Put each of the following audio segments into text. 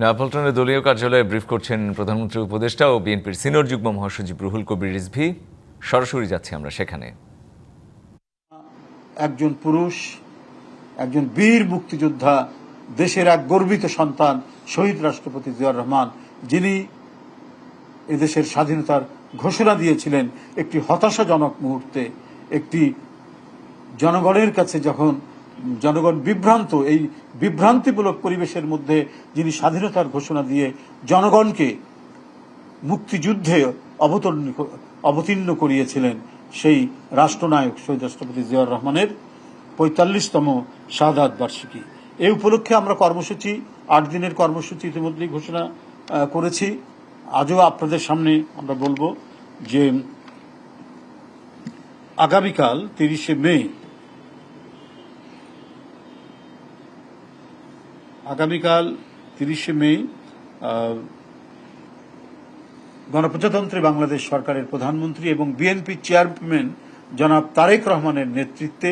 নয়াপল্টনে দলীয় কার্যালয়ে ব্রিফ করছেন প্রধানমন্ত্রী উপদেষ্টা ও বিএনপির সিনিয়র যুগ্ম মহাসচিব রুহুল কবির রিজভী। সরাসরি যাচ্ছি আমরা সেখানে। একজন পুরুষ, একজন বীর মুক্তিযোদ্ধা, দেশের এক গর্বিত সন্তান শহীদ রাষ্ট্রপতি জিয়াউর রহমান, যিনি এদেশের স্বাধীনতার ঘোষণা দিয়েছিলেন একটি হতাশাজনক মুহূর্তে, একটি জনগণের কাছে যখন জনগণ বিভ্রান্ত, এই বিভ্রান্তিমূলক পরিবেশের মধ্যে যিনি স্বাধীনতার ঘোষণা দিয়ে জনগণকে মুক্তিযুদ্ধে অবতীর্ণ করিয়েছিলেন, সেই রাষ্ট্রনায়ক শহীদ রাষ্ট্রপতি জিয়াউর রহমানের ৪৫তম শাহাদাত বার্ষিকী। এই উপলক্ষে আমরা কর্মসূচি, ৮ দিনের কর্মসূচি ইতিমধ্যেই ঘোষণা করেছি। আজও আপনাদের সামনে আমরা বলবো যে আগামীকাল ৩০শে মে গণপ্রজাতন্ত্রী বাংলাদেশ সরকারের প্রধানমন্ত্রী এবং বিএনপি চেয়ারম্যান জনাব তারেক রহমানের নেতৃত্বে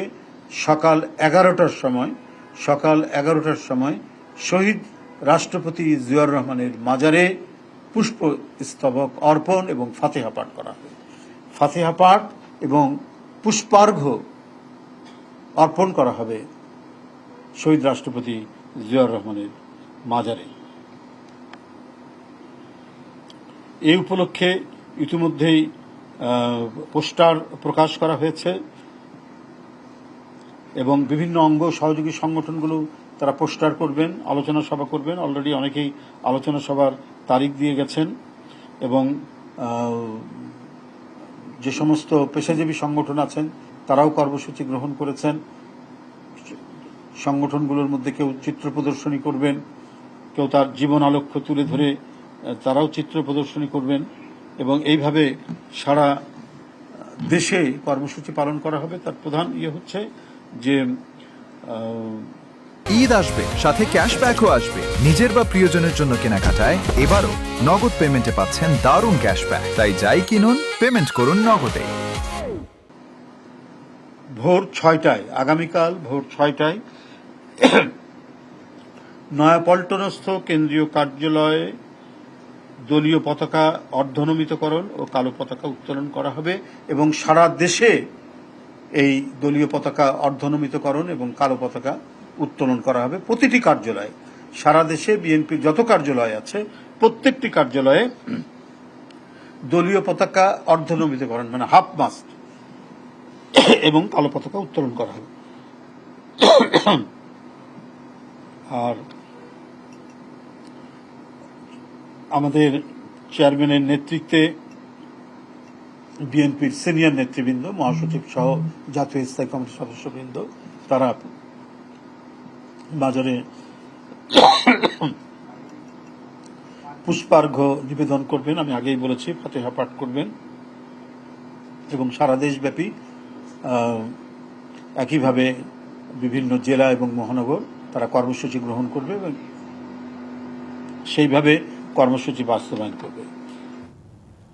সকাল 11টার সময় শহীদ রাষ্ট্রপতি জিয়াউর রহমানের মাজারে পুষ্পস্তবক অর্পণ এবং ফাতিহা পাঠ করা হবে। ফাতিহা পাঠ এবং পুষ্পার্ঘ্য অর্পণ করা হবে শহীদ রাষ্ট্রপতি জিয়াউর রহমানের মাজারে। এই উপলক্ষে ইতিমধ্যেই পোস্টার প্রকাশ করা হয়েছে এবং বিভিন্ন অঙ্গ সহযোগী সংগঠনগুলো তারা পোস্টার করবেন, আলোচনা সভা করবেন। অলরেডি অনেকেই আলোচনা সভার তারিখ দিয়ে গেছেন এবং যে সমস্ত পেশাজীবী সংগঠন আছেন তারাও কর্মসূচি গ্রহণ করেছেন। সংগঠনগুলোর মধ্যে কেউ চিত্র প্রদর্শনী করবেন, কেউ তার জীবন আলোক্য তুলে ধরে তারাও চিত্র প্রদর্শনী করবেন এবং এইভাবে সারা দেশে কর্মসূচি পালন করা হবে। তার প্রধান হচ্ছে যে ঈদ আসবে, সাথে ক্যাশব্যাকও আসবে। নিজের বা প্রিয়জনের জন্য কেনাকাটায় এবারও নগদ পেমেন্টে পাচ্ছেন দারুণ ক্যাশব্যাক। তাই যাই কিনুন, পেমেন্ট করুন নগদে। ভোর ৬টায়, আগামীকাল ভোর ৬টায় নয়াপল্টনস্থ কেন্দ্রীয় কার্যালয়ে দলীয় পতাকা অর্ধনমিতকরণ ও কালো পতাকা উত্তোলন করা হবে এবং সারা দেশে এই দলীয় পতাকা অর্ধনমিতকরণ এবং কালো পতাকা উত্তোলন করা হবে। প্রতিটি কার্যালয়ে, সারা দেশে বিএনপির যত কার্যালয় আছে প্রত্যেকটি কার্যালয়ে দলীয় পতাকা অর্ধনমিতকরণ মানে হাফ মাস্ট এবং কালো পতাকা উত্তোলন করা হবে। আর আমাদের চেয়ারম্যানের নেতৃত্বে বিএনপির সিনিয়র নেতৃবৃন্দ, মহাসচিব সহ জাতীয় স্থায়ী কমিটির সদস্যবৃন্দ, তারা বাজারে পুষ্পার্ঘ্য নিবেদন করবেন। আমি আগেই বলেছি, ফাতিহা পাঠ করবেন এবং সারা দেশব্যাপী একইভাবে বিভিন্ন জেলা এবং মহানগর তারা কর্মসূচি গ্রহণ করবে এবং সেইভাবে কর্মসূচি বাস্তবায়ন করবে।